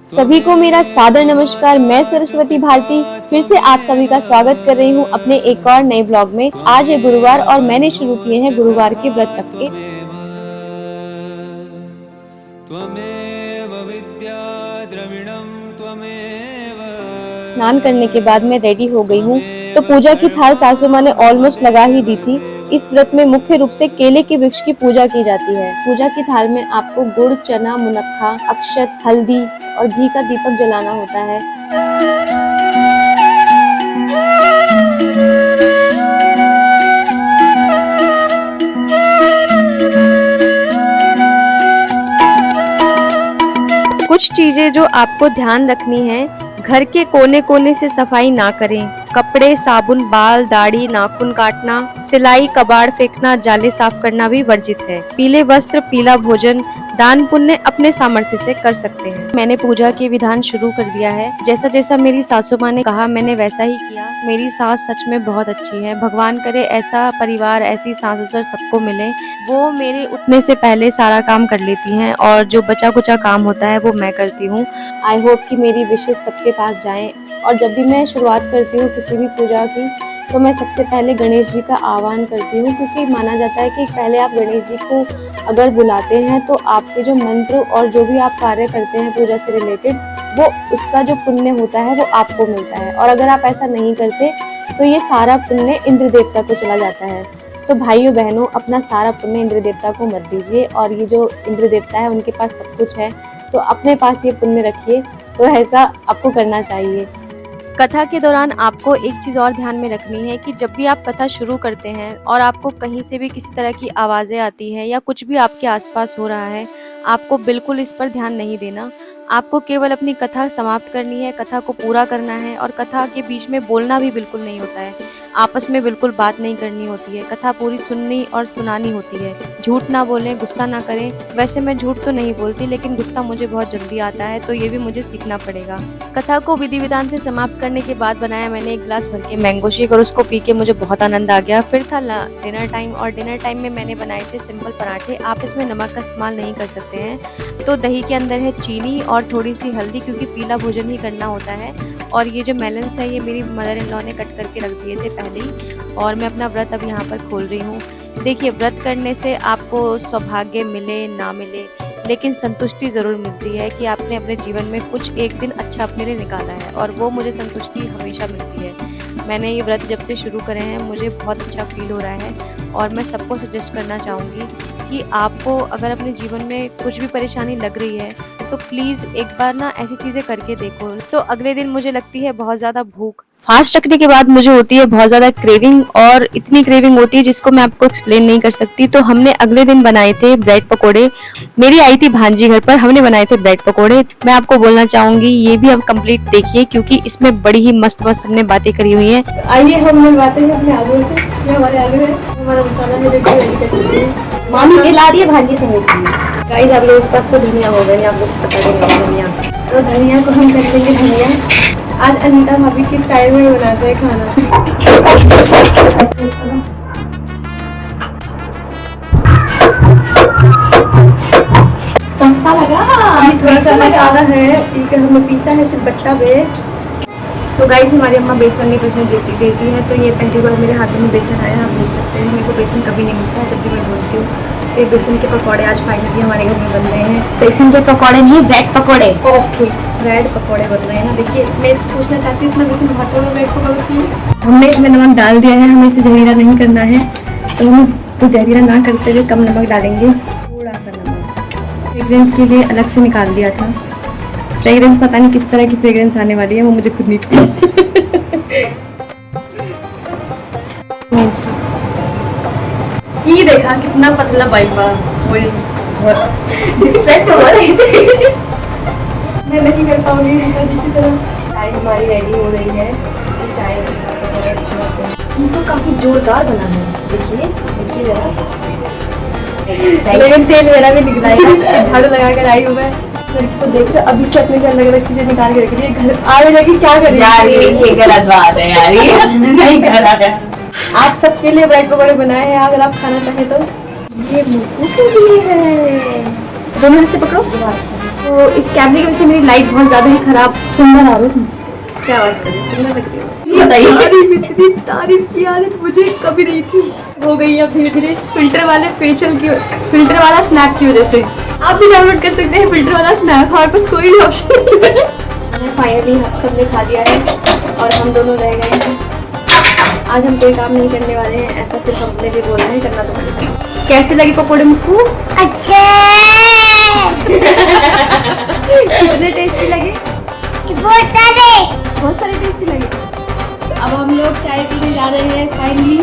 सभी को मेरा सादर नमस्कार। मैं सरस्वती भारती फिर से आप सभी का स्वागत कर रही हूँ अपने एक और नए ब्लॉग में। आज है गुरुवार और मैंने शुरू किए हैं गुरुवार के व्रत रख के। स्नान करने के बाद मैं रेडी हो गई हूँ। तो पूजा की थाल सासू माँ ने ऑलमोस्ट लगा ही दी थी। इस व्रत में मुख्य रूप से केले के वृक्ष की पूजा की जाती है। पूजा की थाल में आपको गुड़, चना, मुनक्खा, अक्षत, हल्दी और घी का दीपक जलाना होता है। कुछ चीजें जो आपको ध्यान रखनी है, घर के कोने कोने से सफाई ना करें। कपड़े, साबुन, बाल, दाढ़ी, नाखून काटना, सिलाई, कबाड़ फेंकना, जाले साफ करना भी वर्जित है। पीले वस्त्र, पीला भोजन, दान पुण्य अपने सामर्थ्य से कर सकते हैं। मैंने पूजा के विधान शुरू कर दिया है। जैसा जैसा मेरी सासू माँ ने कहा मैंने वैसा ही किया। मेरी सास सच में बहुत अच्छी है। भगवान करे ऐसा परिवार, ऐसी सास ससुर सबको मिले। वो मेरे उठने से पहले सारा काम कर लेती हैं और जो बचा कुचा काम होता है वो मैं करती हूँ। आई होप कि मेरी विशेष सबके पास जाएं। और जब भी मैं शुरुआत करती हूँ किसी भी पूजा की तो मैं सबसे पहले गणेश जी का आह्वान करती हूँ, क्योंकि माना जाता है कि पहले आप गणेश जी को अगर बुलाते हैं तो आपके जो मंत्र और जो भी आप कार्य करते हैं पूजा से रिलेटेड, वो उसका जो पुण्य होता है वो आपको मिलता है। और अगर आप ऐसा नहीं करते तो ये सारा पुण्य इंद्र देवता को चला जाता है। तो भाइयों बहनों, अपना सारा पुण्य इंद्र देवता को मत दीजिए। और ये जो इंद्र देवता है उनके पास सब कुछ है, तो अपने पास ये पुण्य रखिए। तो ऐसा आपको करना चाहिए। कथा के दौरान आपको एक चीज़ और ध्यान में रखनी है कि जब भी आप कथा शुरू करते हैं और आपको कहीं से भी किसी तरह की आवाज़ें आती है या कुछ भी आपके आसपास हो रहा है, आपको बिल्कुल इस पर ध्यान नहीं देना। आपको केवल अपनी कथा समाप्त करनी है, कथा को पूरा करना है। और कथा के बीच में बोलना भी बिल्कुल नहीं होता है, आपस में बिल्कुल बात नहीं करनी होती है। कथा पूरी सुननी और सुनानी होती है। झूठ ना बोलें, गुस्सा ना करें। वैसे मैं झूठ तो नहीं बोलती, लेकिन गुस्सा मुझे बहुत जल्दी आता है, तो ये भी मुझे सीखना पड़ेगा। कथा को विधि विधान से समाप्त करने के बाद बनाया मैंने एक गिलास भर के मैंगो शेक और उसको पी के मुझे बहुत आनंद आ गया। फिर था डिनर टाइम, और डिनर टाइम में मैंने बनाए थे सिंपल पराठे। आप इसमें नमक का इस्तेमाल नहीं कर सकते हैं। तो दही के अंदर है चीनी और थोड़ी सी हल्दी, क्योंकि पीला भोजन ही करना होता है। और ये जो मेलन्स है ये मेरी मदर इन लॉ ने कट करके रख दिए थे पहले ही। और मैं अपना व्रत अब यहाँ पर खोल रही हूँ। देखिए, व्रत करने से आपको सौभाग्य मिले ना मिले, लेकिन संतुष्टि ज़रूर मिलती है कि आपने अपने जीवन में कुछ एक दिन अच्छा अपने लिए निकाला है, और वो मुझे संतुष्टि हमेशा मिलती है। मैंने ये व्रत जब से शुरू करे हैं मुझे बहुत अच्छा फील हो रहा है। और मैं सबको सजेस्ट करना चाहूँगी कि आपको अगर अपने जीवन में कुछ भी परेशानी लग रही है तो प्लीज़ एक बार ना ऐसी चीज़ें करके देखो। तो अगले दिन मुझे लगती है बहुत ज़्यादा भूख। फास्ट रखने के बाद मुझे होती है बहुत ज़्यादा क्रेविंग, और इतनी क्रेविंग होती है जिसको मैं आपको एक्सप्लेन नहीं कर सकती। तो हमने अगले दिन बनाए थे ब्रेड पकोड़े। मेरी आई थी भांजी घर पर, हमने बनाए थे ब्रेड पकोड़े। मैं आपको बोलना चाहूँगी ये भी आप कंप्लीट देखिए, क्योंकि इसमें बड़ी ही मस्त मस्त हमने बातें करी हुई है। आइए हम मिलवाते हैं अपने आलू से। ये हमारे आलू है, हमारा मसाला है जो रेडी कर चुकी है। मामी खिला रही है भांजी समेत। गाइस, आप लोगों के पास तो धनिया होगा नहीं, आप लोग पता नहीं धनिया। तो धनिया को हम कर देंगे धनिया। आज अनीता भाभी की स्टाइल में बनाते हैं खाना। सस्ता लगा, थोड़ा सा मसाला है, एक हमने पीसा है सिर्फ बट्टा पे। सो गाइस, हमारी अम्मा बेसन की पीसने देती है, तो ये पहली बार मेरे हाथों में बेसन आया। आप देख सकते हैं, मेरे को बेसन कभी नहीं मिलता है जब भी मैं बोलती हूँ। तो ये बेसन के पकौड़े आज फाइनली हमारे घर में बन रहे हैं। बेसन के पकौड़े नहीं, ब्रेड पकौड़े। ओके, ब्रेड पकौड़े बन रहे हैं ना। देखिए, मैं पूछना चाहती हूँ, इतना बेसन खाते हुए ब्रेड पकौड़े की हमने इसमें नमक डाल दिया है। हमें इसे जहरीला नहीं करना है, तो हम इसको जहरीला ना करते हुए कम नमक डालेंगे। थोड़ा सा नमक फ्रेग्रेंस के लिए अलग से निकाल दिया था। फ्रेग्रेंस पता नहीं किस तरह की फ्रेग्रेंस आने वाली है, वो मुझे खुद नहीं पता। ये देखा कितना पतला पाइप डिस्ट्रैक्ट हो रही थी। मैं नहीं कर पाऊंगी जी की तरह। चाय हमारी रेडी हो रही है। चाय के साथ बहुत अच्छे होते हैं। ये तो काफी जोरदार बना है। देखिए देखिए जरा, लेकिन तेल मेरा भी निकला है। झाड़ू लगा कर आई हूँ मैं। लड़की को देख रहे अभी से अपने अलग अलग चीजें निकाल के रख रही है। घर आगे जाके क्या करें यार, ये गलत बात है यार, ये नहीं करा है। आप सबके लिए ब्रेड पकौड़े बनाए हैं, अगर आप खाना चाहें तो। ये मुझे के लिए है। दोनों हाथ से पकड़ो। तो इस कैमरे की वजह से मेरी लाइट बहुत ज्यादा ही खराब। सुंदर आ रहे तुम। क्या बात कर रही हो, सुंदर लग रही हो। बताइए। इतनी तारीफ की आदत मुझे कभी नहीं थी, हो गई है धीरे धीरे इस फिल्टर वाले फिल्टर वाला स्नैप की वजह से। आप भी डाउनलोड कर सकते हैं फिल्टर वाला स्नैप, हमारे पास कोई भी ऑप्शन नहीं है। फाइनली सबने खा लिया है और हम दोनों रह गए हैं। आज हम कोई काम नहीं करने वाले हैं, ऐसा सिर्फ हमने भी बोला है, करना तो पड़ेगा। कैसे लगे पकौड़े मुक्कू? अच्छे। कितने टेस्टी लगे? बहुत सारे बहुत सारे टेस्टी लगे। अब हम लोग चाय पीने जा रहे हैं फाइनली।